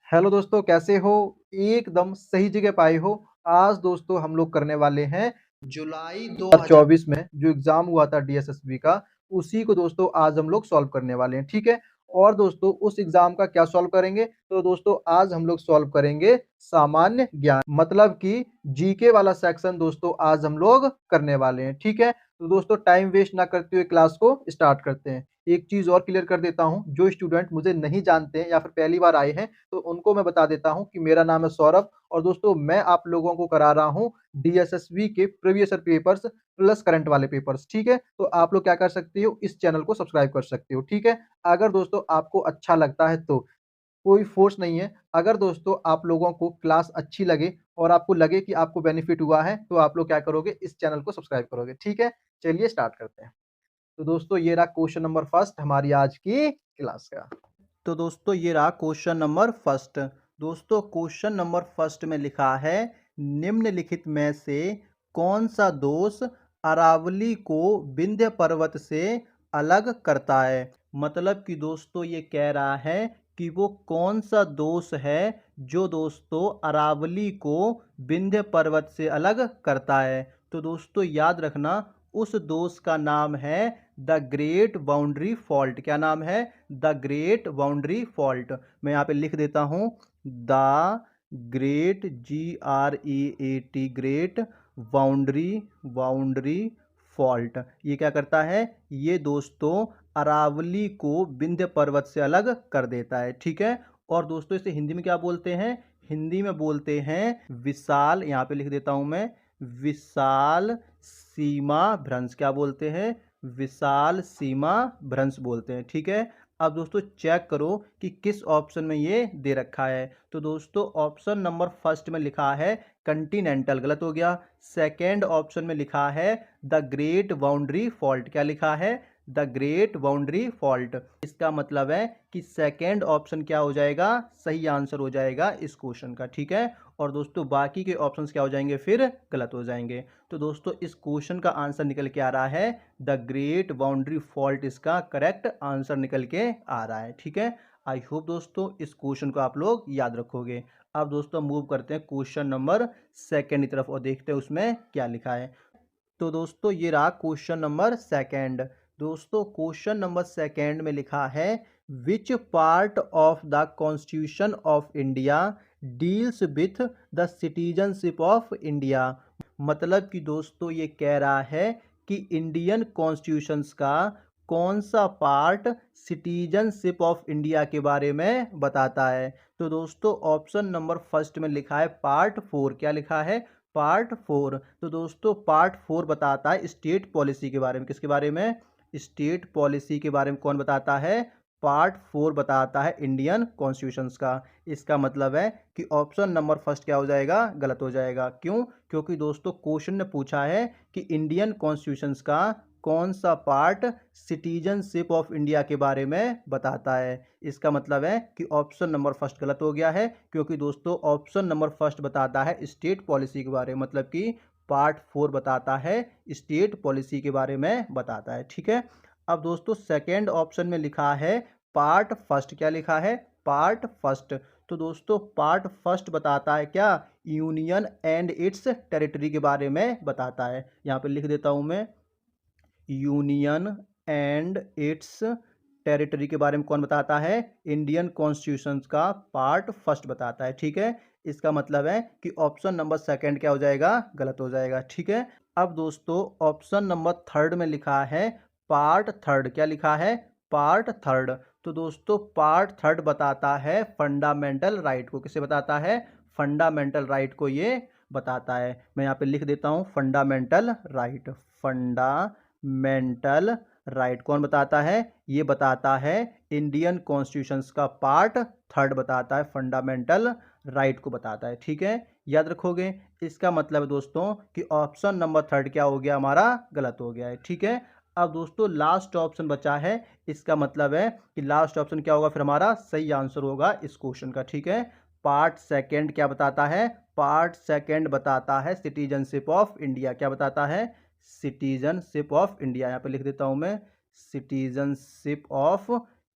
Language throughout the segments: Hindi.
हेलो दोस्तों, कैसे हो? एकदम सही जगह पे आए हो। आज दोस्तों हम लोग करने वाले हैं जुलाई 2024 में जो एग्ज़ाम हुआ था डीएसएसबी का, उसी को दोस्तों आज हम लोग सॉल्व करने वाले हैं, ठीक है? और दोस्तों उस एग्ज़ाम का क्या सॉल्व करेंगे? तो दोस्तों आज हम लोग सॉल्व करेंगे सामान्य ज्ञान, मतलब कि जीके वाला सेक्शन दोस्तों आज हम लोग करने वाले हैं, ठीक है? तो दोस्तों टाइम वेस्ट ना करते हुए क्लास को स्टार्ट करते हैं। एक चीज़ और क्लियर कर देता हूँ, जो स्टूडेंट मुझे नहीं जानते हैं या फिर पहली बार आए हैं, तो उनको मैं बता देता हूँ कि मेरा नाम है सौरभ और दोस्तों मैं आप लोगों को करा रहा हूँ डीएसएसबी के previous year papers plus current वाले पेपर्स, ठीक है? तो आप लोग क्या कर सकते हो, इस चैनल को सब्सक्राइब कर सकते हो, ठीक है? अगर दोस्तों आपको अच्छा लगता है तो, कोई फ़ोर्स नहीं है। अगर दोस्तों आप लोगों को क्लास अच्छी लगे और आपको लगे कि आपको बेनिफिट हुआ है, तो आप लोग क्या करोगे, इस चैनल को सब्सक्राइब करोगे, ठीक है? चलिए स्टार्ट करते हैं। तो दोस्तों ये रहा क्वेश्चन नंबर फर्स्ट हमारी आज की क्लास का। तो दोस्तों ये रहा क्वेश्चन नंबर फर्स्ट। दोस्तों क्वेश्चन नंबर फर्स्ट में लिखा है, निम्नलिखित में से कौन सा दोष अरावली को विंध्य पर्वत से अलग करता है? मतलब कि दोस्तों ये कह रहा है कि वो कौन सा दोष है जो दोस्तों अरावली को विंध्य पर्वत से अलग करता है। तो दोस्तों याद रखना, उस दोष का नाम है द ग्रेट बाउंड्री फॉल्ट। क्या नाम है? The great boundary fault. मैं यहाँ पे लिख देता हूँ, the great GREAT great boundary boundary fault. ये क्या करता है? ये दोस्तों अरावली को विंध्य पर्वत से अलग कर देता है, ठीक है? और दोस्तों इसे हिंदी में क्या बोलते हैं? हिंदी में बोलते हैं विशाल, यहाँ पे लिख देता हूं मैं, विशाल सीमा भ्रंश। क्या बोलते हैं? विशाल सीमा भ्रंश बोलते हैं, ठीक है? अब दोस्तों चेक करो कि किस ऑप्शन में ये दे रखा है। तो दोस्तों ऑप्शन नंबर फर्स्ट में लिखा है कंटिनेंटल, गलत हो गया। सेकेंड ऑप्शन में लिखा है द ग्रेट बाउंड्री फॉल्ट। क्या लिखा है? The great boundary fault. इसका मतलब है कि सेकेंड ऑप्शन क्या हो जाएगा? सही आंसर हो जाएगा इस क्वेश्चन का, ठीक है? और दोस्तों बाकी के ऑप्शंस क्या हो जाएंगे? फिर गलत हो जाएंगे। तो दोस्तों इस क्वेश्चन का आंसर निकल के आ रहा है द ग्रेट बाउंड्री फॉल्ट, इसका करेक्ट आंसर निकल के आ रहा है, ठीक है? आई होप दोस्तों इस क्वेश्चन को आप लोग याद रखोगे। अब दोस्तों मूव करते हैं क्वेश्चन नंबर सेकेंड की तरफ और देखते हैं उसमें क्या लिखा है। तो दोस्तों ये रहा क्वेश्चन नंबर सेकेंड। दोस्तों क्वेश्चन नंबर सेकेंड में लिखा है, which part of the constitution of India deals with the citizenship of India. मतलब कि दोस्तों ये कह रहा है कि इंडियन कॉन्स्टिट्यूशंस का कौन सा पार्ट सिटीजनशिप ऑफ इंडिया के बारे में बताता है। तो दोस्तों ऑप्शन नंबर फर्स्ट में लिखा है पार्ट 4। क्या लिखा है? पार्ट 4। तो दोस्तों पार्ट 4 बताता है स्टेट पॉलिसी के बारे में। किसके बारे में? स्टेट पॉलिसी के बारे में कौन बताता है? पार्ट 4 बताता है इंडियन कॉन्स्टिट्यूशंस का। इसका मतलब है कि ऑप्शन नंबर फर्स्ट क्या हो जाएगा? गलत हो जाएगा। क्यों? क्योंकि दोस्तों क्वेश्चन ने पूछा है कि इंडियन कॉन्स्टिट्यूशंस का कौन सा पार्ट सिटीजनशिप ऑफ इंडिया के बारे में बताता है। इसका मतलब है कि ऑप्शन नंबर फर्स्ट गलत हो गया है, क्योंकि दोस्तों ऑप्शन नंबर फर्स्ट बताता है स्टेट पॉलिसी के बारे में, मतलब कि पार्ट 4 बताता है स्टेट पॉलिसी के बारे में बताता है, ठीक है? अब दोस्तों सेकेंड ऑप्शन में लिखा है पार्ट फर्स्ट। क्या लिखा है? Part first. तो दोस्तों पार्ट फर्स्ट बताता है क्या? यूनियन एंड इट्स टेरिटरी के बारे में बताता है। यहाँ पे लिख देता हूं मैं, यूनियन एंड इट्स टेरिटरी के बारे में कौन बताता है? इंडियन कॉन्स्टिट्यूशन का पार्ट फर्स्ट बताता है, ठीक है? इसका मतलब है कि ऑप्शन नंबर सेकंड क्या हो जाएगा? गलत हो जाएगा, ठीक है? अब दोस्तों ऑप्शन नंबर थर्ड में लिखा है पार्ट थर्ड। क्या लिखा है? Part third. तो दोस्तों पार्ट थर्ड बताता है फंडामेंटल राइट को। किसे बताता है? फंडामेंटल राइट को ये बताता है। मैं यहाँ पे लिख देता हूँ फंडामेंटल राइट। फंडामेंटल राइट कौन बताता है? ये बताता है इंडियन कॉन्स्टिट्यूशंस का पार्ट थर्ड बताता है, फंडामेंटल राइट को बताता है, ठीक है? याद रखोगे। इसका मतलब है दोस्तों कि ऑप्शन नंबर थर्ड क्या हो गया? हमारा गलत हो गया है, ठीक है? अब दोस्तों लास्ट ऑप्शन बचा है। इसका मतलब है कि लास्ट ऑप्शन क्या होगा? फिर हमारा सही आंसर होगा इस क्वेश्चन का, ठीक है? पार्ट सेकेंड क्या बताता है? पार्ट सेकेंड बताता है सिटीजनशिप ऑफ इंडिया। क्या बताता है? Citizenship of India. यहाँ पे लिख देता हूं मैं, सिटीजनशिप ऑफ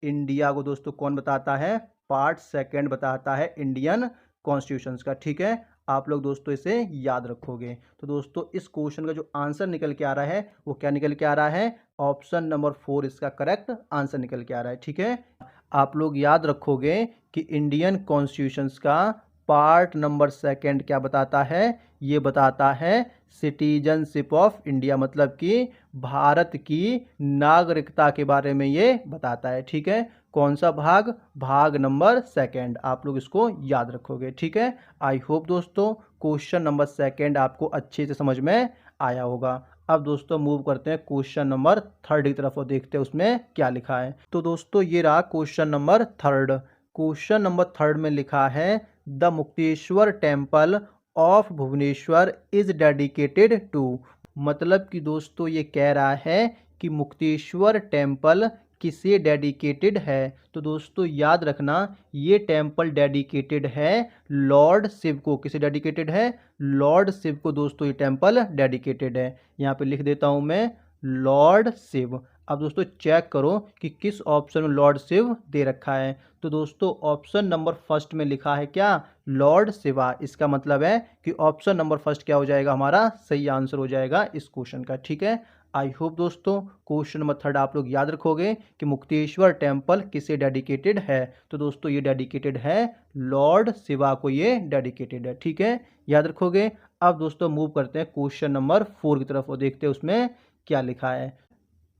इंडिया को दोस्तों कौन बताता है? पार्ट सेकंड बताता है इंडियन कॉन्स्टिट्यूशन का। ठीक है, आप लोग दोस्तों इसे याद रखोगे। तो दोस्तों इस क्वेश्चन का जो आंसर निकल के आ रहा है वो क्या निकल के आ रहा है, ऑप्शन नंबर 4 इसका करेक्ट आंसर निकल के आ रहा है। ठीक है, आप लोग याद रखोगे कि इंडियन कॉन्स्टिट्यूशन का पार्ट नंबर सेकंड क्या बताता है, ये बताता है सिटीजनशिप ऑफ इंडिया, मतलब कि भारत की नागरिकता के बारे में ये बताता है। ठीक है, कौन सा भाग, भाग नंबर सेकंड, आप लोग इसको याद रखोगे। ठीक है, आई होप दोस्तों क्वेश्चन नंबर सेकंड आपको अच्छे से समझ में आया होगा। अब दोस्तों मूव करते हैं क्वेश्चन नंबर थर्ड की तरफ और देखते हैं उसमें क्या लिखा है। तो दोस्तों ये रहा question number third. Question number third में लिखा है the Mukteshwar temple of Bhubaneswar is dedicated to, मतलब कि दोस्तों ये कह रहा है कि मुक्तेश्वर टेम्पल किसे डेडिकेटेड है। तो दोस्तों याद रखना ये टेम्पल डेडिकेटेड है लॉर्ड शिव को। किसे डेडिकेटेड है, लॉर्ड शिव को दोस्तों ये टेम्पल डेडिकेटेड है। यहाँ पे लिख देता हूं मैं लॉर्ड शिव। अब दोस्तों चेक करो कि किस ऑप्शन में लॉर्ड शिव दे रखा है। तो दोस्तों ऑप्शन नंबर फर्स्ट में लिखा है क्या, लॉर्ड शिवा। इसका मतलब है कि ऑप्शन नंबर फर्स्ट क्या हो जाएगा, हमारा सही आंसर हो जाएगा इस क्वेश्चन का। ठीक है, आई होप दोस्तों क्वेश्चन नंबर थर्ड आप लोग याद रखोगे कि मुक्तेश्वर टेम्पल किसे डेडिकेटेड है। तो दोस्तों ये डेडिकेटेड है लॉर्ड शिवा को, ये डेडिकेटेड है। ठीक है, याद रखोगे। अब दोस्तों मूव करते हैं क्वेश्चन नंबर 4 की तरफ और देखते हैं उसमें क्या लिखा है।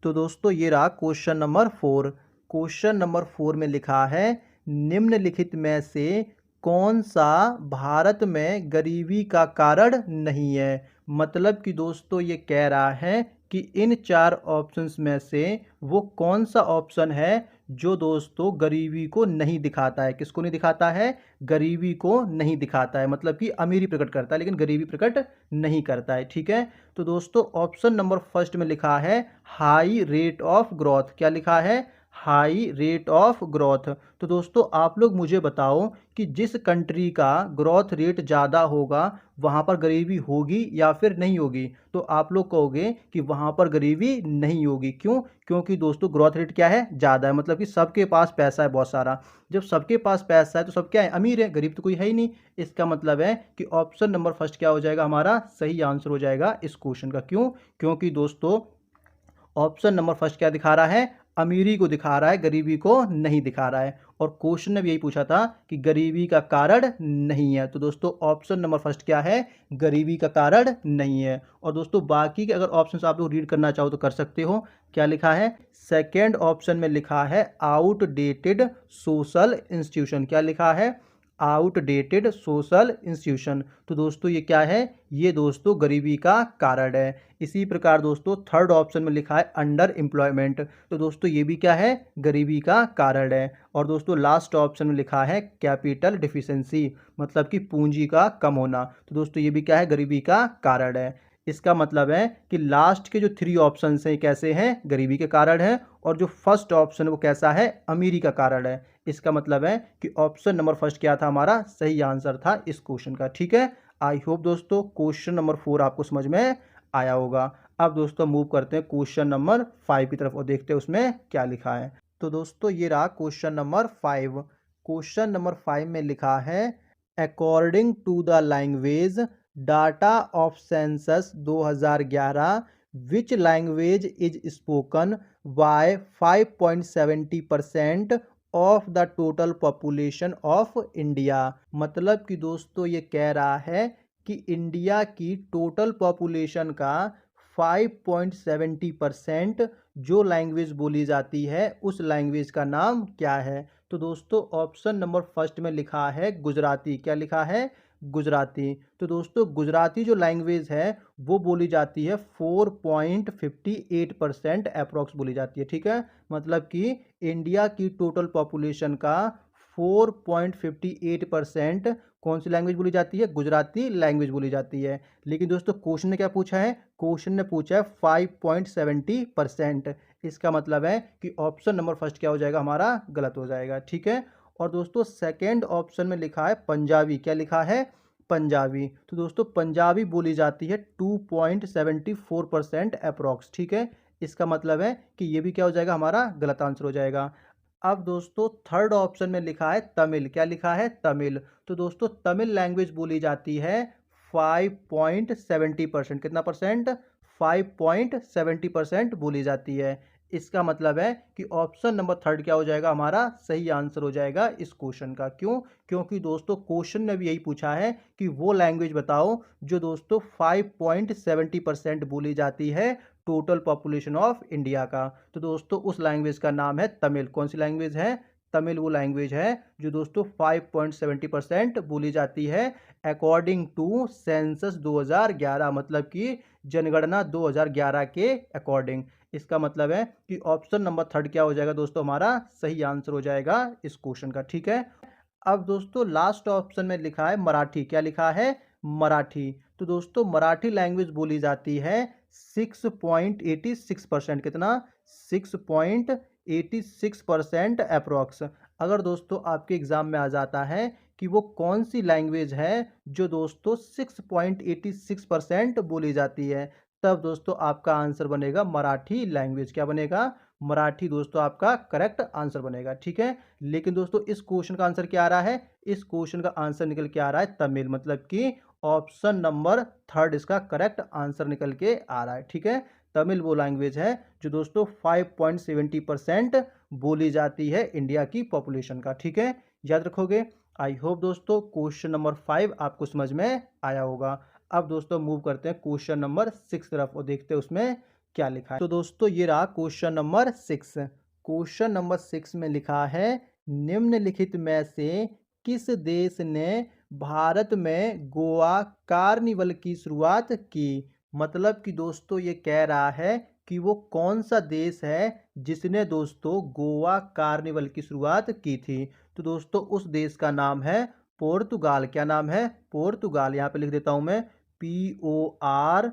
तो दोस्तों ये रहा क्वेश्चन नंबर 4। क्वेश्चन नंबर 4 में लिखा है निम्नलिखित में से कौन सा भारत में गरीबी का कारण नहीं है, मतलब कि दोस्तों ये कह रहा है कि इन चार ऑप्शंस में से वो कौन सा ऑप्शन है जो दोस्तों गरीबी को नहीं दिखाता है। किसको नहीं दिखाता है, गरीबी को नहीं दिखाता है, मतलब कि अमीरी प्रकट करता है लेकिन गरीबी प्रकट नहीं करता है। ठीक है, तो दोस्तों ऑप्शन नंबर फर्स्ट में लिखा है हाई रेट ऑफ ग्रोथ। क्या लिखा है, हाई रेट ऑफ ग्रोथ। तो दोस्तों आप लोग मुझे बताओ कि जिस कंट्री का ग्रोथ रेट ज़्यादा होगा वहाँ पर गरीबी होगी या फिर नहीं होगी। तो आप लोग कहोगे कि वहाँ पर गरीबी नहीं होगी। क्यों, क्योंकि दोस्तों ग्रोथ रेट क्या है, ज़्यादा है, मतलब कि सबके पास पैसा है बहुत सारा। जब सबके पास पैसा है तो सब क्या है, अमीर है, गरीब तो कोई है ही नहीं। इसका मतलब है कि ऑप्शन नंबर फर्स्ट क्या हो जाएगा, हमारा सही आंसर हो जाएगा इस क्वेश्चन का। क्यों, क्योंकि दोस्तों ऑप्शन नंबर फर्स्ट क्या दिखा रहा है, अमीरी को दिखा रहा है, गरीबी को नहीं दिखा रहा है। और क्वेश्चन ने भी यही पूछा था कि गरीबी का कारण नहीं है। तो दोस्तों ऑप्शन नंबर फर्स्ट क्या है, गरीबी का कारण नहीं है। और दोस्तों बाकी के अगर ऑप्शंस आप लोग रीड करना चाहो तो कर सकते हो। क्या लिखा है, सेकेंड ऑप्शन में लिखा है आउटडेटेड सोशल इंस्टीट्यूशन। क्या लिखा है, आउटडेटेड सोशल इंस्टीट्यूशन। तो दोस्तों ये क्या है, ये दोस्तों गरीबी का कारण है। इसी प्रकार दोस्तों थर्ड ऑप्शन में लिखा है अंडर एम्प्लॉयमेंट। तो दोस्तों ये भी क्या है, गरीबी का कारण है। और दोस्तों लास्ट ऑप्शन में लिखा है कैपिटल डिफिशिएंसी, मतलब कि पूंजी का कम होना। तो दोस्तों ये भी क्या है, गरीबी का कारण है। इसका मतलब है कि लास्ट के जो थ्री ऑप्शन हैं कैसे हैं, गरीबी के कारण है। और जो फर्स्ट ऑप्शन है वो कैसा है, अमीरी का कारण है। इसका मतलब है कि ऑप्शन नंबर फर्स्ट क्या था, हमारा सही आंसर था इस क्वेश्चन का। ठीक है, आई होप दोस्तों क्वेश्चन नंबर 4 आपको समझ में आया होगा। अब दोस्तों मूव करते हैं क्वेश्चन नंबर 5 की तरफ और देखते हैं उसमें क्या लिखा है। तो दोस्तों ये रहा क्वेश्चन नंबर 5। क्वेश्चन नंबर 5 में लिखा है according to the language data of census 2011 which language is spoken by 5.70% of the total population of India. मतलब कि दोस्तों ये कह रहा है कि इंडिया की टोटल पॉपुलेशन का 5.70% जो लैंग्वेज बोली जाती है उस लैंग्वेज का नाम क्या है। तो दोस्तों ऑप्शन नंबर फर्स्ट में लिखा है गुजराती। क्या लिखा है, गुजराती। तो दोस्तों गुजराती जो लैंग्वेज है वो बोली जाती है 4.58% अप्रॉक्स बोली जाती है। ठीक है, मतलब कि इंडिया की टोटल पॉपुलेशन का 4.58% कौन सी लैंग्वेज बोली जाती है, गुजराती लैंग्वेज बोली जाती है। लेकिन दोस्तों क्वेश्चन ने क्या पूछा है, क्वेश्चन ने पूछा है 5.70%। इसका मतलब है कि ऑप्शन नंबर फर्स्ट क्या हो जाएगा, हमारा गलत हो जाएगा। ठीक है, और दोस्तों सेकेंड ऑप्शन में लिखा है पंजाबी। क्या लिखा है, पंजाबी। तो दोस्तों पंजाबी बोली जाती है 2.74% अप्रॉक्स। ठीक है, इसका मतलब है कि ये भी क्या हो जाएगा, हमारा गलत आंसर हो जाएगा। अब दोस्तों थर्ड ऑप्शन में लिखा है तमिल। क्या लिखा है? तमिल। तो दोस्तों तमिल लैंग्वेज बोली जाती है 5.70%। कितना परसेंट? 5.70% बोली जाती है। इसका मतलब है कि ऑप्शन नंबर थर्ड क्या हो जाएगा? हमारा सही आंसर हो जाएगा इस क्वेश्चन का। क्यों? क्योंकि दोस्तों क्वेश्चन ने भी यही पूछा है कि वो लैंग्वेज बताओ जो दोस्तों 5.70% बोली जाती है टोटल पॉपुलेशन ऑफ इंडिया का। तो दोस्तों उस लैंग्वेज का नाम है तमिल। कौन सी लैंग्वेज है? तमिल वो लैंग्वेज है जो दोस्तों 5.70% बोली जाती है अकॉर्डिंग टू सेंसस 2011, मतलब कि जनगणना 2011 के अकॉर्डिंग। इसका मतलब है कि ऑप्शन नंबर थर्ड क्या हो जाएगा दोस्तों? हमारा सही आंसर हो जाएगा इस क्वेश्चन का। ठीक है। अब दोस्तों लास्ट ऑप्शन में लिखा है मराठी। क्या लिखा है? मराठी। तो दोस्तों मराठी लैंग्वेज बोली जाती है 6.86%। कितना? 6.86% अप्रोक्स। अगर दोस्तों आपके एग्जाम में आ जाता है कि वो कौन सी लैंग्वेज है जो दोस्तों 6.86% बोली जाती है, तब दोस्तों आपका आंसर बनेगा मराठी लैंग्वेज। क्या बनेगा? मराठी दोस्तों आपका करेक्ट आंसर बनेगा। ठीक है। लेकिन दोस्तों इस क्वेश्चन का आंसर क्या आ रहा है? इस क्वेश्चन का आंसर निकल के आ रहा है तमिल, मतलब कि ऑप्शन नंबर थर्ड इसका करेक्ट आंसर निकल के आ रहा है। ठीक है। तमिल वो लैंग्वेज है जो दोस्तों 5.70% बोली जाती है इंडिया की पॉपुलेशन का। ठीक है। याद रखोगे। आई होप दोस्तों क्वेश्चन नंबर 5 आपको समझ में आया होगा। अब दोस्तों मूव करते हैं क्वेश्चन नंबर 6 तरफ और देखते हैं उसमें क्या लिखा है। तो दोस्तों ये रहा क्वेश्चन नंबर 6। क्वेश्चन नंबर 6 में लिखा है निम्नलिखित में से किस देश ने भारत में गोवा कार्निवल की शुरुआत की? मतलब कि दोस्तों ये कह रहा है कि वो कौन सा देश है जिसने दोस्तों गोवा कार्निवल की शुरुआत की थी। तो दोस्तों उस देश का नाम है पोर्तुगाल। क्या नाम है? पोर्तुगाल। यहाँ पे लिख देता हूं मैं PORTUGAL।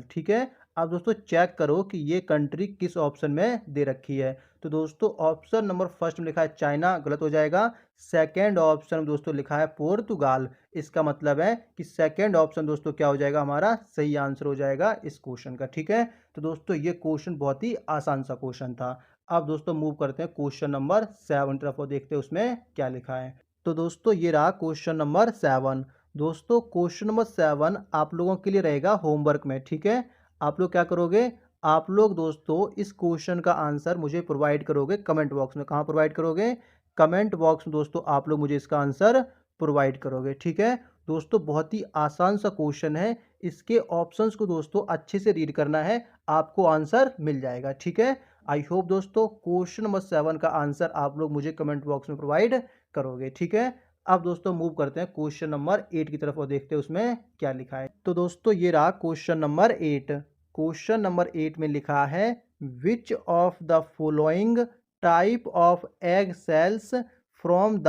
ठीक है। अब दोस्तों चेक करो कि ये कंट्री किस ऑप्शन में दे रखी है। तो दोस्तों ऑप्शन नंबर फर्स्ट में लिखा है चाइना, गलत हो जाएगा। सेकंड ऑप्शन में दोस्तों लिखा है पोर्तुगाल। इसका मतलब है कि सेकंड ऑप्शन दोस्तों क्या हो जाएगा? हमारा सही आंसर हो जाएगा इस क्वेश्चन का। ठीक है। तो दोस्तों ये क्वेश्चन बहुत ही आसान सा क्वेश्चन था। अब दोस्तों मूव करते हैं क्वेश्चन नंबर 7 तरफ और देखते हैं उसमें क्या लिखा है। तो दोस्तों ये रहा क्वेश्चन नंबर 7। दोस्तों क्वेश्चन नंबर 7 आप लोगों के लिए रहेगा होमवर्क में। ठीक है। आप लोग क्या करोगे? आप लोग दोस्तों इस क्वेश्चन का आंसर मुझे प्रोवाइड करोगे कमेंट बॉक्स में। कहाँ प्रोवाइड करोगे? कमेंट बॉक्स में दोस्तों आप लोग मुझे इसका आंसर प्रोवाइड करोगे। ठीक है। दोस्तों बहुत ही आसान सा क्वेश्चन है। इसके ऑप्शंस को दोस्तों अच्छे से रीड करना है, आपको आंसर मिल जाएगा। ठीक है। आई होप दोस्तों क्वेश्चन नंबर 7 का आंसर आप लोग मुझे कमेंट बॉक्स में प्रोवाइड करोगे। ठीक है। अब दोस्तों मूव करते हैं क्वेश्चन नंबर 8 की तरफ और देखते हैं उसमें क्या लिखा है। तो दोस्तों ये रहा क्वेश्चन नंबर 8। क्वेश्चन नंबर 8 में लिखा है विच of the following type of egg cells from the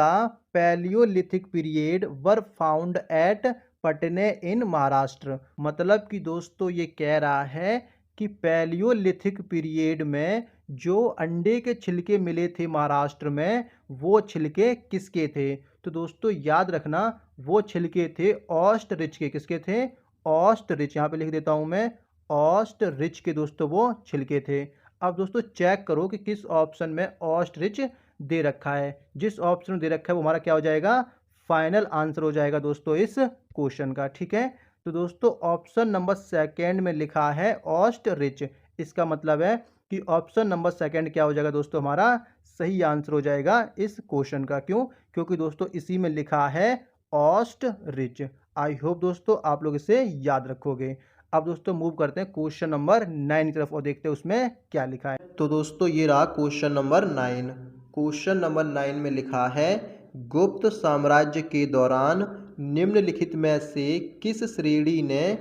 Palaeolithic period were found at पटने इन महाराष्ट्र। मतलब कि दोस्तों ये कह रहा है कि पैलियोलिथिक पीरियड में जो अंडे के छिलके मिले थे महाराष्ट्र में, वो छिलके किसके थे? तो दोस्तों याद रखना वो छिलके थे ऑस्टरिच के। किसके थे? ऑस्टरिच। यहाँ पे लिख देता हूं मैं ऑस्टरिच के दोस्तों वो छिलके थे। अब दोस्तों चेक करो कि किस ऑप्शन में ऑस्टरिच दे रखा है। जिस ऑप्शन में दे रखा है वो हमारा क्या हो जाएगा? फाइनल आंसर हो जाएगा दोस्तों इस क्वेश्चन का। ठीक है। तो दोस्तों ऑप्शन नंबर सेकंड में लिखा है ऑस्टरिच। इसका मतलब है कि ऑप्शन नंबर सेकंड क्या हो जाएगा दोस्तों? हमारा सही आंसर हो जाएगा इस क्वेश्चन का। क्यों? क्योंकि दोस्तों इसी में लिखा है ऑस्टरिच। आई होप दोस्तों आप लोग इसे याद रखोगे। अब दोस्तों मूव करते हैं क्वेश्चन नंबर 9 की तरफ और देखते हैं उसमें क्या लिखा है। तो दोस्तों ये रहा क्वेश्चन नंबर 9। क्वेश्चन नंबर 9 में लिखा है गुप्त साम्राज्य के दौरान निम्नलिखित में से किस श्रेणी ने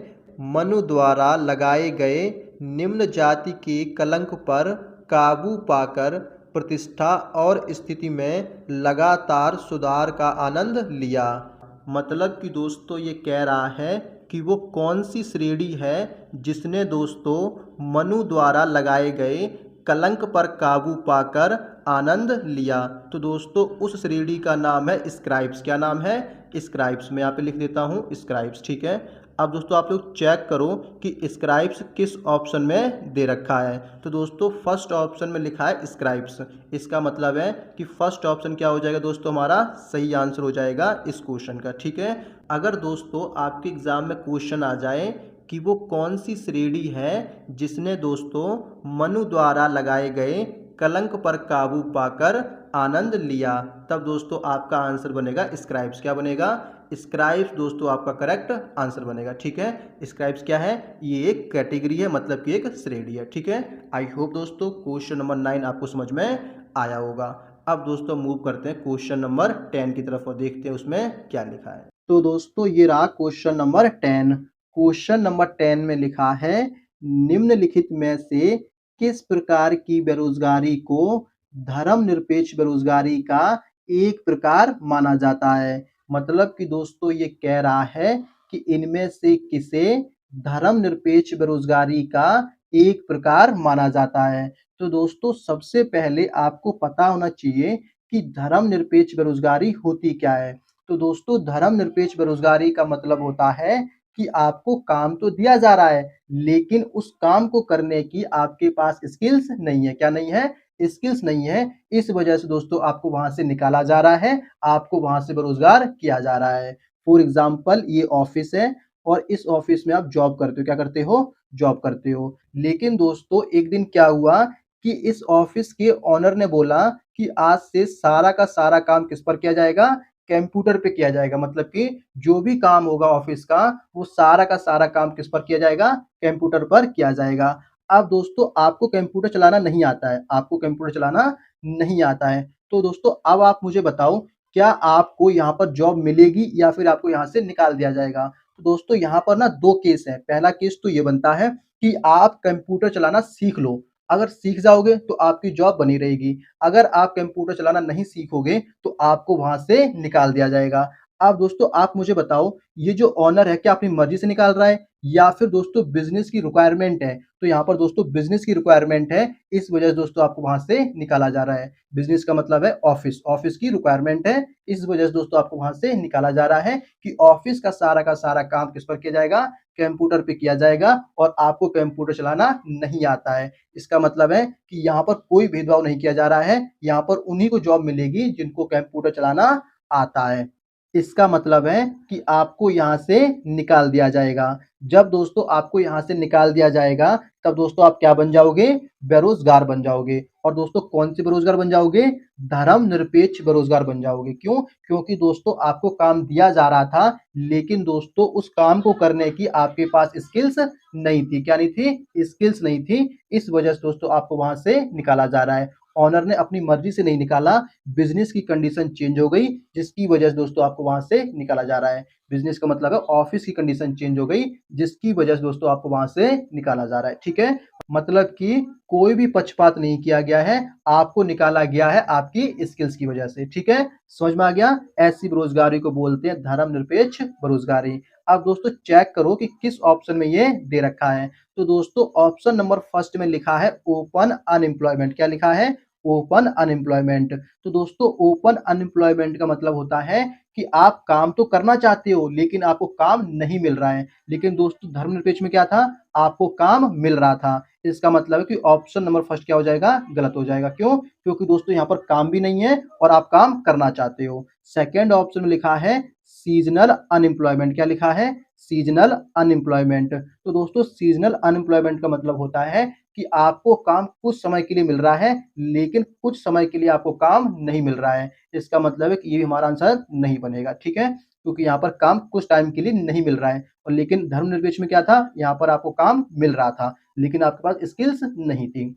मनु द्वारा लगाए गए निम्न जाति के कलंक पर काबू पाकर प्रतिष्ठा और स्थिति में लगातार सुधार का आनंद लिया? मतलब कि दोस्तों ये कह रहा है कि वो कौन सी श्रेणी है जिसने दोस्तों मनु द्वारा लगाए गए कलंक पर काबू पाकर आनंद लिया। तो दोस्तों उस श्रेणी का नाम है स्क्राइब्स। क्या नाम है? स्क्राइब्स। मैं यहाँ पे लिख देता हूँ स्क्राइब्स, ठीक है। अब दोस्तों आप लोग चेक करो कि स्क्राइब्स किस ऑप्शन में दे रखा है। तो दोस्तों फर्स्ट ऑप्शन में लिखा है स्क्राइब्स। इसका मतलब है कि फर्स्ट ऑप्शन क्या हो जाएगा दोस्तों, हमारा सही आंसर हो जाएगा इस क्वेश्चन का, ठीक है। अगर दोस्तों आपके एग्जाम में क्वेश्चन आ जाए कि वो कौन सी श्रेणी है जिसने दोस्तों मनु द्वारा लगाए गए कलंक पर काबू पाकर आनंद लिया, तब दोस्तों आपका आंसर बनेगा स्क्राइब्स। क्या बनेगा? स्क्राइब्स दोस्तों आपका करेक्ट आंसर बनेगा, ठीक है। स्क्राइब्स क्या है? ये एक कैटेगरी है, मतलब कि एक श्रेणी है, ठीक है। आई होप दोस्तों क्वेश्चन नंबर 9 आपको समझ में आया होगा। अब दोस्तों मूव करते हैं क्वेश्चन नंबर 10 की तरफ और देखते हैं उसमें क्या लिखा है। तो दोस्तों ये रहा क्वेश्चन नंबर 10। क्वेश्चन नंबर 10 में लिखा है निम्नलिखित में से किस प्रकार की बेरोजगारी को धर्मनिरपेक्ष बेरोजगारी का एक प्रकार माना जाता है। मतलब कि दोस्तों ये कह रहा है कि इनमें से किसे धर्मनिरपेक्ष बेरोजगारी का एक प्रकार माना जाता है। तो दोस्तों सबसे पहले आपको पता होना चाहिए कि धर्मनिरपेक्ष बेरोजगारी होती क्या है। तो दोस्तों धर्मनिरपेक्ष बेरोजगारी का मतलब होता है कि आपको काम तो दिया जा रहा है, लेकिन उस काम को करने की आपके पास स्किल्स नहीं है। क्या नहीं है? स्किल्स नहीं है। इस वजह से दोस्तों आपको वहां से निकाला जा रहा है, आपको वहां से बेरोजगार किया जा रहा है। फॉर एग्जाम्पल ये ऑफिस है और इस ऑफिस में आप जॉब करते हो। क्या करते हो? जॉब करते हो। लेकिन दोस्तों एक दिन क्या हुआ कि इस ऑफिस के ओनर ने बोला कि आज से सारा का सारा काम किस पर किया जाएगा? कंप्यूटर पे किया जाएगा। मतलब कि जो भी काम होगा ऑफिस का वो सारा का सारा काम किस पर किया जाएगा? कंप्यूटर पर किया जाएगा। अब दोस्तों आपको कंप्यूटर चलाना नहीं आता है, आपको कंप्यूटर चलाना नहीं आता है। तो दोस्तों अब आप मुझे बताओ क्या आपको यहाँ पर जॉब मिलेगी या फिर आपको यहाँ से निकाल दिया जाएगा? तो दोस्तों यहाँ पर ना दो केस है। पहला केस तो ये बनता है कि आप कंप्यूटर चलाना सीख लो। अगर सीख जाओगे तो आपकी जॉब बनी रहेगी। अगर आप कंप्यूटर चलाना नहीं सीखोगे तो आपको वहां से निकाल दिया जाएगा। अब दोस्तों आप मुझे बताओ ये जो ओनर है क्या अपनी मर्जी से निकाल रहा है या फिर दोस्तों बिजनेस की रिक्वायरमेंट है? तो यहाँ पर दोस्तों बिजनेस की रिक्वायरमेंट है, इस वजह से दोस्तों आपको वहां से निकाला जा रहा है। बिजनेस का मतलब है ऑफिस, ऑफिस की रिक्वायरमेंट है, इस वजह से दोस्तों आपको वहां से निकाला जा रहा है कि ऑफिस का सारा काम किस पर किया जाएगा? कंप्यूटर पे किया जाएगा और आपको कंप्यूटर चलाना नहीं आता है। इसका मतलब है कि यहाँ पर कोई भेदभाव नहीं किया जा रहा है, यहाँ पर उन्हीं को जॉब मिलेगी जिनको कंप्यूटर चलाना आता है। इसका मतलब है कि आपको यहाँ से निकाल दिया जाएगा। जब दोस्तों आपको यहाँ से निकाल दिया जाएगा तब दोस्तों आप क्या बन जाओगे? बेरोजगार बन जाओगे। और दोस्तों कौन से बेरोजगार बन जाओगे? धर्मनिरपेक्ष बेरोजगार बन जाओगे। क्यों? क्योंकि दोस्तों आपको काम दिया जा रहा था, लेकिन दोस्तों उस काम को करने की आपके पास स्किल्स नहीं थी। क्या नहीं थी? स्किल्स नहीं थी। इस वजह से दोस्तों आपको वहां से निकाला जा रहा है। ऑनर ने अपनी मर्जी से नहीं निकाला, बिजनेस की कंडीशन चेंज हो गई जिसकी वजह से दोस्तों आपको वहां से निकाला जा रहा है। बिजनेस का मतलब है ऑफिस की कंडीशन चेंज हो गई जिसकी वजह से दोस्तों आपको वहां से निकाला जा रहा है, ठीक है। मतलब कि कोई भी पक्षपात नहीं किया गया है, आपको निकाला गया है आपकी स्किल्स की वजह से, ठीक है। समझ में आ गया? ऐसी बेरोजगारी को बोलते हैं धर्मनिरपेक्ष बेरोजगारी। अब दोस्तों चेक करो कि किस ऑप्शन में ये दे रखा है। तो दोस्तों ऑप्शन नंबर फर्स्ट में लिखा है ओपन अनएम्प्लॉयमेंट। क्या लिखा है? Open unemployment. तो दोस्तों ओपन अनएम्प्लॉयमेंट का मतलब होता है कि आप काम तो करना चाहते हो लेकिन आपको काम नहीं मिल रहा है। लेकिन दोस्तों धर्मनिरपेक्ष में क्या था? आपको काम मिल रहा था। इसका मतलब है कि ऑप्शन नंबर फर्स्ट क्या हो जाएगा? गलत हो जाएगा। क्यों? क्योंकि दोस्तों यहाँ पर काम भी नहीं है और आप काम करना चाहते हो। सेकेंड ऑप्शन में लिखा है सीजनल अनएम्प्लॉयमेंट। क्या लिखा है? Seasonal unemployment. तो दोस्तों सीजनल अनएम्प्लॉयमेंट का मतलब होता है कि आपको काम कुछ समय के लिए मिल रहा है लेकिन कुछ समय के लिए आपको काम नहीं मिल रहा है। इसका मतलब है कि ये भी हमारा आंसर नहीं बनेगा, ठीक है। क्योंकि यहाँ पर काम कुछ टाइम के लिए नहीं मिल रहा है और लेकिन धर्मनिरपेक्ष में क्या था? यहाँ पर आपको काम मिल रहा था लेकिन आपके पास स्किल्स नहीं थी।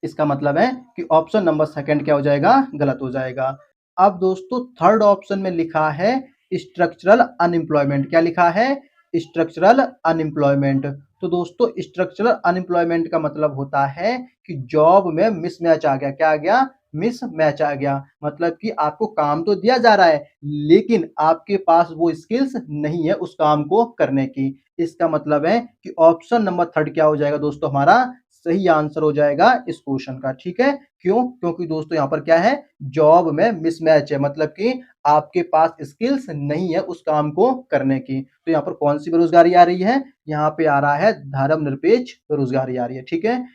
इसका मतलब है कि ऑप्शन नंबर सेकंड क्या हो जाएगा? गलत हो जाएगा। अब दोस्तों थर्ड ऑप्शन में लिखा है स्ट्रक्चरल अनएम्प्लॉयमेंट। क्या लिखा है? Structural unemployment. तो दोस्तों स्ट्रक्चरल अनएम्प्लॉयमेंट का मतलब होता है कि जॉब में मिसमैच आ गया। क्या आ गया? मिसमैच आ गया। मतलब कि आपको काम तो दिया जा रहा है लेकिन आपके पास वो स्किल्स नहीं है उस काम को करने की। इसका मतलब है कि ऑप्शन नंबर थर्ड क्या हो जाएगा दोस्तों? हमारा सही आंसर हो जाएगा इस क्वेश्चन का। ठीक है, क्यों? क्योंकि दोस्तों यहाँ पर क्या है, जॉब में मिसमैच है, मतलब कि आपके पास स्किल्स नहीं है उस काम को करने की। तो यहाँ पर कौन सी बेरोजगारी आ रही है, यहाँ पे आ रहा है धर्मनिरपेक्ष बेरोजगारी आ रही है। ठीक है,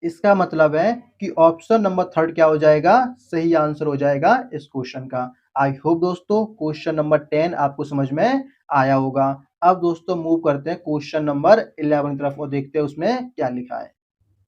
इसका मतलब है कि ऑप्शन नंबर थर्ड क्या हो जाएगा, सही आंसर हो जाएगा इस क्वेश्चन का। आई होप दोस्तों क्वेश्चन नंबर 10 आपको समझ में आया होगा। अब दोस्तों मूव करते हैं क्वेश्चन नंबर 11 की तरफ और देखते हैं उसमें क्या लिखा है।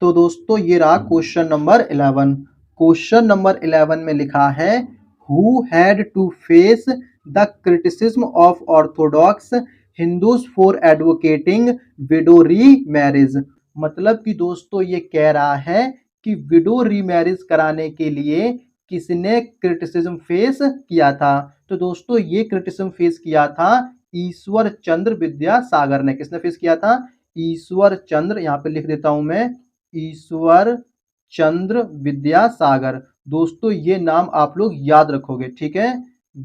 तो दोस्तों ये रहा क्वेश्चन नंबर 11। क्वेश्चन नंबर 11 में लिखा है, who had to face the criticism of orthodox Hindus for advocating widow remarriage. मतलब कि दोस्तों ये कह रहा है कि विडो री मैरिज कराने के लिए किसने क्रिटिसिज्म फेस किया था। तो दोस्तों ये क्रिटिसिज्म फेस किया था ईश्वर चंद्र विद्यासागर ने। किसने फेस किया था, ईश्वर चंद्र, यहाँ पे लिख देता हूं मैं, ईश्वर चंद्र विद्यासागर। दोस्तों ये नाम आप लोग याद रखोगे। ठीक है,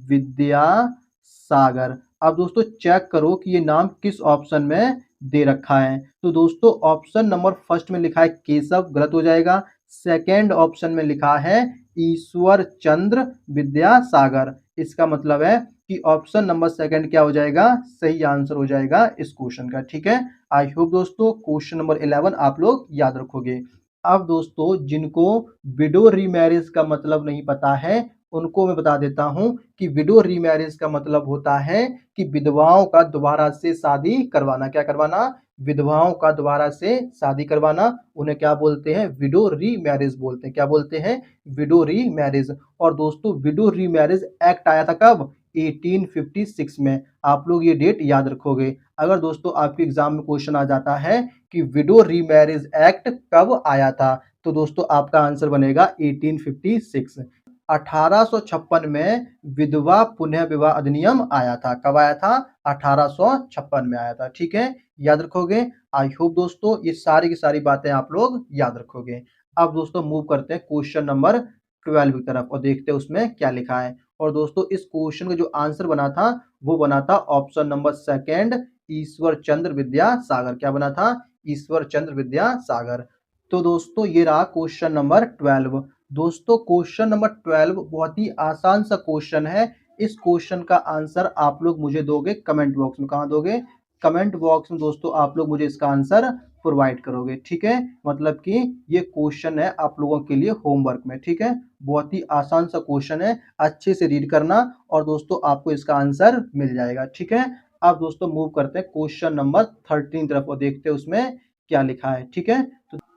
विद्यासागर। अब दोस्तों चेक करो कि ये नाम किस ऑप्शन में दे रखा है। तो दोस्तों ऑप्शन नंबर फर्स्ट में लिखा है केशव, गलत हो जाएगा। सेकेंड ऑप्शन में लिखा है ईश्वर चंद्र विद्यासागर। इसका मतलब है कि ऑप्शन नंबर सेकंड क्या हो जाएगा, सही आंसर हो जाएगा इस क्वेश्चन का। ठीक है, आई होप दोस्तों क्वेश्चन नंबर 11 आप लोग याद रखोगे। अब दोस्तों जिनको विडो रीमैरिज का मतलब नहीं पता है उनको मैं बता देता हूं कि विडो रीमैरिज का मतलब होता है कि विधवाओं का दोबारा से शादी करवाना। क्या करवाना, विधवाओं का दोबारा से शादी करवाना। उन्हें क्या बोलते हैं, विडो रीमैरिज बोलते हैं। क्या बोलते हैं, विडो रीमैरिज। और दोस्तों विडो रीमैरिज एक्ट आया था कब, 1856 में। आप लोग ये डेट याद रखोगे। अगर दोस्तों आपके एग्जाम में क्वेश्चन आ जाता है कि विडो रीमैरिज एक्ट कब आया था, तो दोस्तों आपका आंसर बनेगा 1856। 1856 में विधवा पुनः विवाह अधिनियम आया था। कब आया था, 1856 में आया था। ठीक है, याद रखोगे। आई होप दोस्तों ये सारी की सारी बातें आप लोग याद रखोगे। अब दोस्तों मूव करते हैं क्वेश्चन नंबर 12 की तरफ और देखते हैं उसमें क्या लिखा है। और दोस्तों इस क्वेश्चन का जो आंसर बना था वो बना था option number second, Ishwar Chandra Vidyasagar. क्या बना था, ईश्वर चंद्र विद्यासागर। तो दोस्तों ये रहा क्वेश्चन नंबर 12। दोस्तों क्वेश्चन नंबर 12 बहुत ही आसान सा क्वेश्चन है। इस क्वेश्चन का आंसर आप लोग मुझे दोगे कमेंट बॉक्स में। कहाँ दोगे, कमेंट बॉक्स में दोस्तों आप लोग मुझे इसका आंसर प्रोवाइड करोगे। ठीक है, मतलब कि ये क्वेश्चन है आप लोगों के लिए होमवर्क में। ठीक है, बहुत ही आसान सा क्वेश्चन है, अच्छे से रीड करना और दोस्तों आपको इसका आंसर मिल जाएगा। ठीक है, अब दोस्तों मूव करते हैं क्वेश्चन नंबर 13 तरफ और देखते हैं उसमें क्या लिखा है। ठीक है,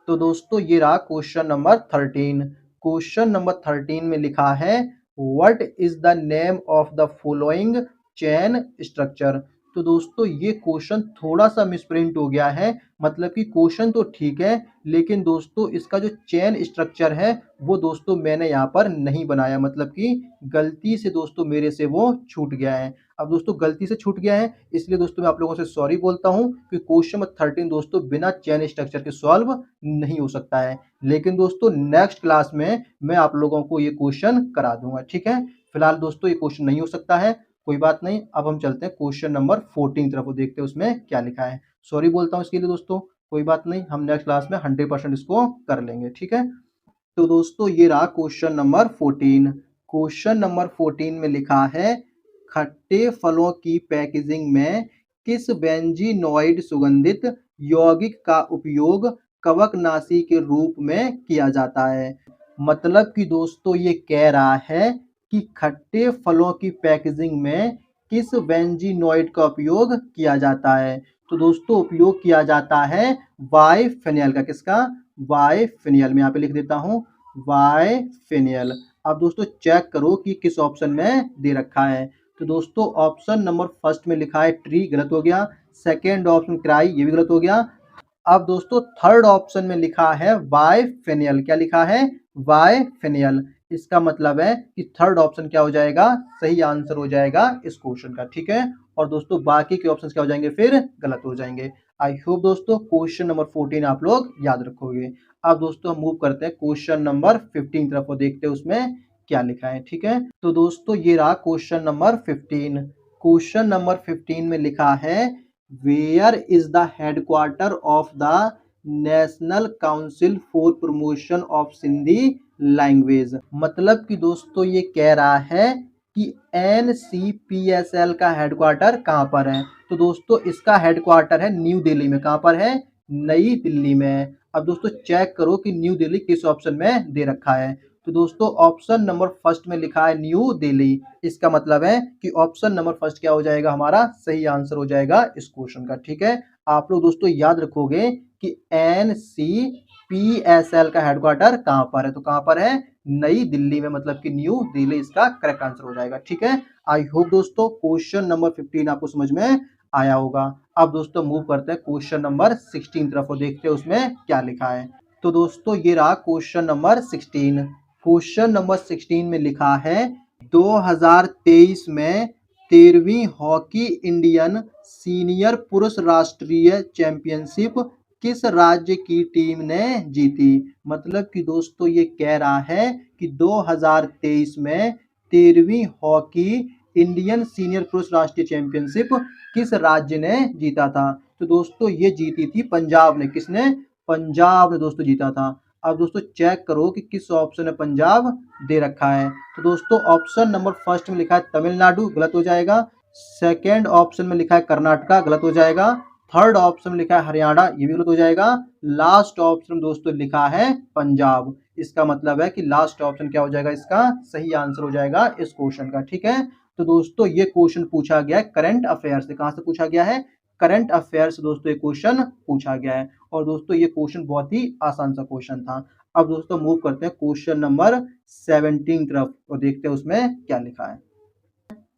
तो दोस्तों ये रहा क्वेश्चन नंबर 13। क्वेश्चन नंबर 13 में लिखा है, what is the name of the following chain structure. तो दोस्तों ये क्वेश्चन थोड़ा सा मिसप्रिंट हो गया है। मतलब कि क्वेश्चन तो ठीक है लेकिन दोस्तों इसका जो चेन स्ट्रक्चर है वो दोस्तों मैंने यहाँ पर नहीं बनाया। मतलब कि गलती से दोस्तों मेरे से वो छूट गया है। अब दोस्तों गलती से छूट गया है इसलिए दोस्तों मैं आप लोगों से सॉरी बोलता हूँ कि क्वेश्चन नंबर 13 दोस्तों बिना चेन स्ट्रक्चर के सॉल्व नहीं हो सकता है। लेकिन दोस्तों नेक्स्ट क्लास में मैं आप लोगों को ये क्वेश्चन करा दूंगा। ठीक है, फिलहाल दोस्तों ये क्वेश्चन नहीं हो सकता है, कोई बात नहीं। अब हम चलते हैं क्वेश्चन नंबर 14 की तरफ और देखते हैं उसमें क्या लिखा है। सॉरी बोलता हूँ इसके लिए दोस्तों, कोई बात नहीं, हम नेक्स्ट क्लास में 100% इसको कर लेंगे। ठीक है, तो दोस्तों ये रहा क्वेश्चन नंबर 14। क्वेश्चन नंबर 14 में लिखा है, खट्टे फलों की पैकेजिंग में किस बेंजीनोइड सुगंधित यौगिक का उपयोग कवकनाशी के रूप में किया जाता है। मतलब कि दोस्तों ये कह रहा है कि खट्टे फलों की पैकेजिंग में किस बेंजीनोइड का उपयोग किया जाता है। तो दोस्तों उपयोग किया जाता है बाइफेनिल का। किसका, बाइफेनिल। मैं यहाँ पे लिख देता हूँ बाइफेनिल। अब दोस्तों चेक करो कि किस ऑप्शन में दे रखा है। तो दोस्तों ऑप्शन नंबर फर्स्ट में लिखा है ट्री, गलत हो गया। सेकेंड ऑप्शन क्राई, ये भी गलत हो गया। अब दोस्तों थर्ड ऑप्शन में लिखा है बाइफेनिल। क्या लिखा है, बाइफेनिल। इसका मतलब है कि थर्ड ऑप्शन क्या हो जाएगा, सही आंसर हो जाएगा इस क्वेश्चन का। ठीक है, और दोस्तों बाकी के ऑप्शंस क्या हो जाएंगे, फिर गलत हो जाएंगे। आई होप दोस्तों क्वेश्चन नंबर 14 आप लोग याद रखोगे। अब दोस्तों हम मूव करते हैं क्वेश्चन नंबर 15 तरफ और देखते हैं उसमें क्या लिखा है। ठीक है, तो दोस्तों ये रहा क्वेश्चन नंबर 15। क्वेश्चन नंबर 15 में लिखा है, where is the headquarter of the national council for promotion of Sindhi language. मतलब कि दोस्तों ये कह रहा है कि NCPSL का हेडक्वार्टर कहाँ पर है। तो दोस्तों इसका हेडक्वार्टर है न्यू दिल्ली में। कहाँ पर है? नई दिल्ली में। अब दोस्तों चेक करो कि न्यू दिल्ली किस ऑप्शन में दे रखा है। तो दोस्तों ऑप्शन नंबर फर्स्ट में लिखा है न्यू दिल्ली। इसका मतलब है कि ऑप्शन नंबर फर्स्ट क्या हो जाएगा? हमारा सही आंसर हो जाएगा इस क्वेश्चन का। ठीक है, आप लोग दोस्तों याद रखोगे कि NCPSL का हेडक्वार्टर कहाँ पर है। तो कहाँ पर है? नई दिल्ली में, मतलब कि न्यू दिल्ली इसका करेक्ट आंसर हो जाएगा। ठीक है, आई होप दोस्तों क्वेश्चन नंबर 15 आपको समझ में आया होगा। अब दोस्तों मूव करते हैं क्वेश्चन नंबर 16 तरफ और देखते हैं उसमें क्या लिखा है। तो दोस्तों ये रहा क्वेश्चन नंबर 16। क्वेश्चन नंबर 16 में लिखा है 2023 में 13वीं हॉकी इंडियन सीनियर पुरुष राष्ट्रीय चैंपियनशिप किस राज्य की टीम ने जीती। मतलब कि दोस्तों ये कह रहा है कि 2023 में 13वीं हॉकी इंडियन सीनियर पुरुष राष्ट्रीय चैंपियनशिप किस राज्य ने जीता था। तो दोस्तों ये जीती थी पंजाब ने। किसने? पंजाब ने दोस्तों जीता था। अब दोस्तों चेक करो कि किस ऑप्शन में पंजाब दे रखा है। तो दोस्तों ऑप्शन नंबर फर्स्ट में लिखा है तमिलनाडु, गलत हो जाएगा। सेकेंड ऑप्शन में लिखा है कर्नाटका, गलत हो जाएगा। थर्ड ऑप्शन में लिखा है हरियाणा, ये भी गलत हो जाएगा। लास्ट ऑप्शन में दोस्तों लिखा है पंजाब। इसका मतलब है कि लास्ट ऑप्शन क्या हो जाएगा? इसका सही आंसर हो जाएगा इस क्वेश्चन का। ठीक है, तो दोस्तों ये क्वेश्चन पूछा गया है करंट अफेयर से। कहां से पूछा गया है? करंट अफेयर से दोस्तों ये क्वेश्चन पूछा गया है। और दोस्तों ये क्वेश्चन बहुत ही आसान सा क्वेश्चन था। अब दोस्तों मूव करते हैं क्वेश्चन नंबर 17 तरफ और देखते हैं उसमें क्या लिखा है।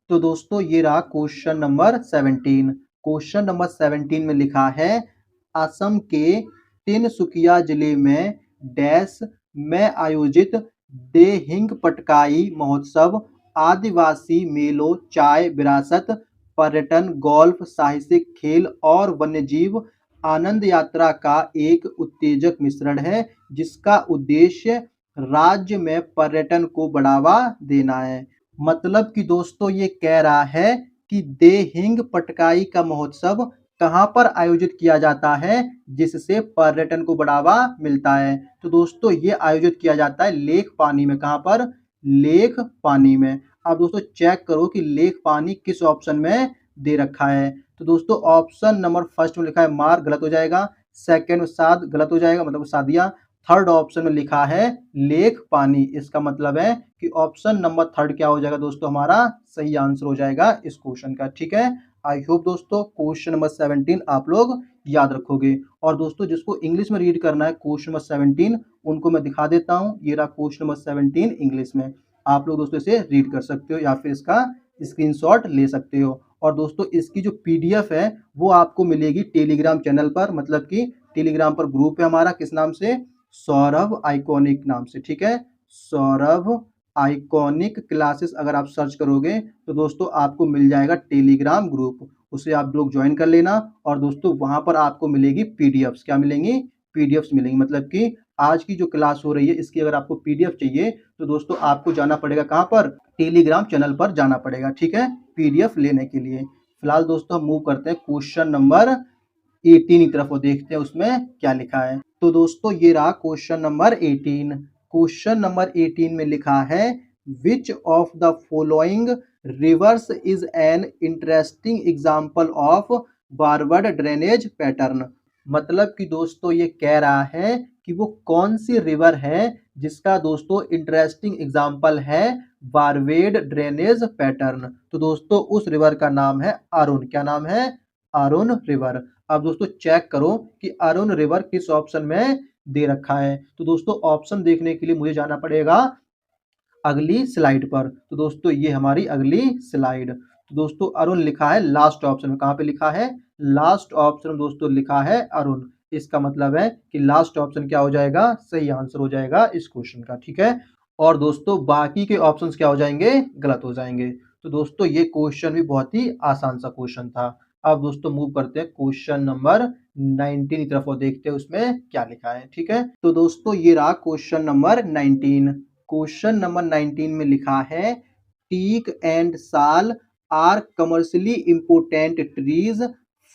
तो दोस्तों ये रहा क्वेश्चन नंबर 17। क्वेश्चन नंबर 17 में लिखा है असम के तिनसुकिया जिले में डैश में आयोजित देहिंग पटकाई महोत्सव आदिवासी मेलों चाय विरासत पर्यटन गोल्फ साहसिक खेल और वन्यजीव आनंद यात्रा का एक उत्तेजक मिश्रण है जिसका उद्देश्य राज्य में पर्यटन को बढ़ावा देना है। मतलब कि दोस्तों ये कह रहा है कि देहिंग पटकाई का महोत्सव कहाँ पर आयोजित किया जाता है जिससे पर्यटन को बढ़ावा मिलता है। तो दोस्तों ये आयोजित किया जाता है लेक पानी में। कहाँ पर? लेक पानी में। अब दोस्तों चेक करो कि लेक पानी किस ऑप्शन में दे रखा है। तो दोस्तों ऑप्शन नंबर फर्स्ट में लिखा है मार, गलत हो जाएगा। सेकेंड में साद, गलत हो जाएगा, मतलब सादिया। थर्ड ऑप्शन में लिखा है लेक पानी। इसका मतलब है कि ऑप्शन नंबर थर्ड क्या हो जाएगा दोस्तों? हमारा सही आंसर हो जाएगा इस क्वेश्चन का। ठीक है, आई होप दोस्तों क्वेश्चन नंबर 17 आप लोग याद रखोगे। और दोस्तों जिसको इंग्लिश में रीड करना है क्वेश्चन नंबर 17 उनको मैं दिखा देता हूँ। ये रहा क्वेश्चन नंबर 17 इंग्लिश में। आप लोग दोस्तों इसे रीड कर सकते हो या फिर इसका स्क्रीनशॉट ले सकते हो। और दोस्तों इसकी जो PDF है वो आपको मिलेगी टेलीग्राम चैनल पर। मतलब कि टेलीग्राम पर ग्रुप है हमारा, किस नाम से? सौरभ आइकॉनिक नाम से। ठीक है, सौरभ आइकॉनिक क्लासेस अगर आप सर्च करोगे तो दोस्तों आपको मिल जाएगा टेलीग्राम ग्रुप। उसे आप लोग ज्वाइन कर लेना। और दोस्तों वहां पर आपको मिलेगी PDFs। क्या मिलेंगी? PDFs मिलेंगी। मतलब कि आज की जो क्लास हो रही है इसकी अगर आपको PDF चाहिए तो दोस्तों आपको जाना पड़ेगा कहाँ पर? टेलीग्राम चैनल पर जाना पड़ेगा। ठीक है, PDF लेने के लिए। फिलहाल दोस्तों हम मूव करते हैं क्वेश्चन नंबर 18 की तरफ और देखते हैं उसमें क्या लिखा है। तो दोस्तों ये रहा क्वेश्चन नंबर 18। क्वेश्चन नंबर 18 में लिखा है विच of the following rivers is an interesting example of forward drainage pattern. मतलब कि दोस्तों ये कह रहा है कि वो कौन सी रिवर है जिसका दोस्तों इंटरेस्टिंग एग्जाम्पल है फॉरवर्ड ड्रेनेज पैटर्न। तो दोस्तों उस रिवर का नाम है अरुण। क्या नाम है? अरुण रिवर। अब दोस्तों चेक करो कि अरुण रिवर किस ऑप्शन में दे रखा है। तो दोस्तों ऑप्शन देखने के लिए मुझे जाना पड़ेगा अगली स्लाइड पर। तो दोस्तों ये हमारी अगली स्लाइड। तो दोस्तों अरुण लिखा है लास्ट ऑप्शन में। कहाँ पे लिखा है? लास्ट ऑप्शन में दोस्तों लिखा है अरुण। इसका मतलब है कि लास्ट ऑप्शन क्या हो जाएगा? सही आंसर हो जाएगा इस क्वेश्चन का। ठीक है, और दोस्तों बाकी के ऑप्शंस क्या हो जाएंगे? गलत हो जाएंगे। तो दोस्तों ये क्वेश्चन भी बहुत ही आसान सा क्वेश्चन था। अब दोस्तों मूव करते हैं क्वेश्चन नंबर 19 की तरफ और देखते हैं उसमें क्या लिखा है। ठीक है, तो दोस्तों ये रहा क्वेश्चन नंबर 19। क्वेश्चन नंबर 19 में लिखा है teak and sal are commercially important trees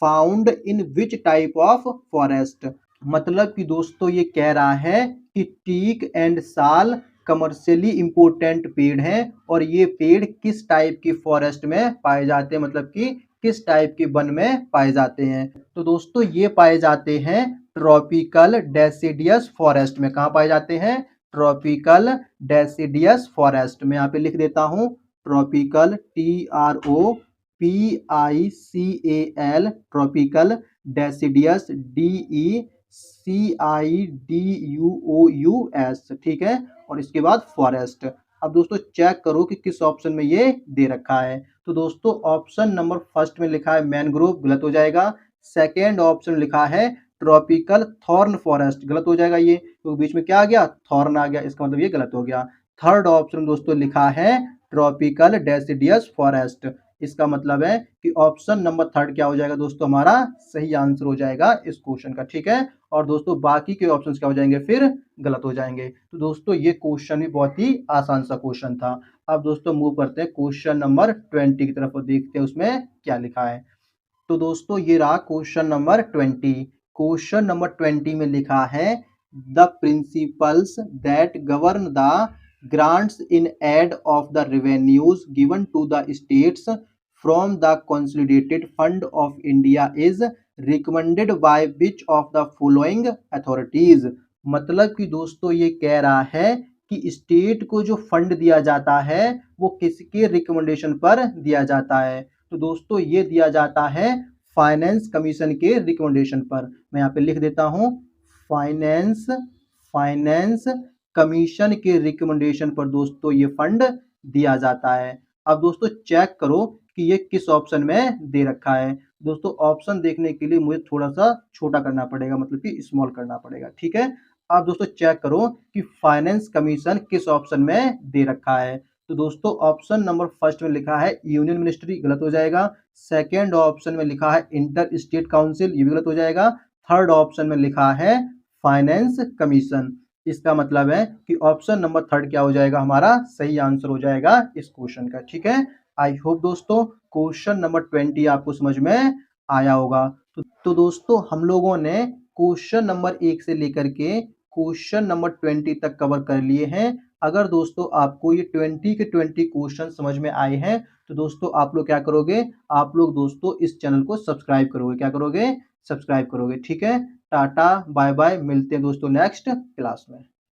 found in which type of forest. मतलब कि दोस्तों ये कह रहा है कि teak and sal commercially important पेड़ हैं और ये पेड़ किस टाइप की फॉरेस्ट में पाए जाते हैं, मतलब कि किस टाइप के वन में पाए जाते हैं। तो दोस्तों ये पाए जाते हैं ट्रॉपिकल डेसिडियस फॉरेस्ट में। कहाँ पाए जाते हैं? ट्रॉपिकल डेसिडियस फॉरेस्ट में। यहाँ पे लिख देता हूँ tropical TROPICAL tropical deciduous DECIDUOUS, ठीक है। और इसके बाद फॉरेस्ट। अब दोस्तों चेक करो कि किस ऑप्शन में ये दे रखा है। तो दोस्तों ऑप्शन नंबर फर्स्ट में लिखा है मैनग्रोव, गलत हो जाएगा। सेकेंड ऑप्शन लिखा है ट्रॉपिकल थॉर्न फॉरेस्ट, गलत हो जाएगा ये, तो बीच में क्या आ गया? थॉर्न आ गया, इसका मतलब ये गलत हो गया। थर्ड ऑप्शन दोस्तों लिखा है ट्रॉपिकल डेसिडियस फॉरेस्ट, इसका मतलब है कि ऑप्शन नंबर थर्ड क्या हो जाएगा दोस्तों? हमारा सही आंसर हो जाएगा इस क्वेश्चन का, ठीक है। और दोस्तों बाकी के ऑप्शन क्या हो जाएंगे? फिर गलत हो जाएंगे। तो दोस्तों ये क्वेश्चन भी बहुत ही आसान सा क्वेश्चन था। अब दोस्तों मूव करते हैं क्वेश्चन नंबर 20 की तरफ और देखते हैं उसमें क्या लिखा है। तो दोस्तों ये रहा क्वेश्चन नंबर 20। क्वेश्चन नंबर 20 में लिखा है the principles that govern the grants in aid of the revenues given to the states from the consolidated fund of India is recommended by which of the following authorities. मतलब कि दोस्तों ये कह रहा है कि स्टेट को जो फंड दिया जाता है वो किसके रिकमेंडेशन पर दिया जाता है। तो दोस्तों ये दिया जाता है फाइनेंस कमीशन के रिकमेंडेशन पर। मैं यहाँ पे लिख देता हूँ फाइनेंस कमीशन के रिकमेंडेशन पर दोस्तों ये फंड दिया जाता है। अब दोस्तों चेक करो कि ये किस ऑप्शन में दे रखा है। दोस्तों ऑप्शन देखने के लिए मुझे थोड़ा सा छोटा करना पड़ेगा, मतलब कि स्मॉल करना पड़ेगा, ठीक है। अब दोस्तों चेक करो कि फाइनेंस कमीशन किस ऑप्शन में दे रखा है। तो दोस्तों ऑप्शन नंबर फर्स्ट में लिखा है यूनियन मिनिस्ट्री, गलत हो जाएगा। सेकेंड ऑप्शन में लिखा है इंटर स्टेट काउंसिल, ये भी गलत हो जाएगा। थर्ड ऑप्शन में लिखा है फाइनेंस कमीशन, इसका मतलब है कि ऑप्शन नंबर थर्ड क्या हो जाएगा? हमारा सही आंसर हो जाएगा इस क्वेश्चन का, ठीक है। आई होप दोस्तों क्वेश्चन नंबर 20 आपको समझ में आया होगा। तो दोस्तों हम लोगों ने क्वेश्चन नंबर 1 से लेकर के क्वेश्चन नंबर 20 तक कवर कर लिए हैं। अगर दोस्तों आपको ये 20 के 20 क्वेश्चन समझ में आए हैं तो दोस्तों आप लोग क्या करोगे? आप लोग दोस्तों इस चैनल को सब्सक्राइब करोगे। क्या करोगे? सब्सक्राइब करोगे, ठीक है। टाटा बाय बाय, मिलते हैं दोस्तों नेक्स्ट क्लास में।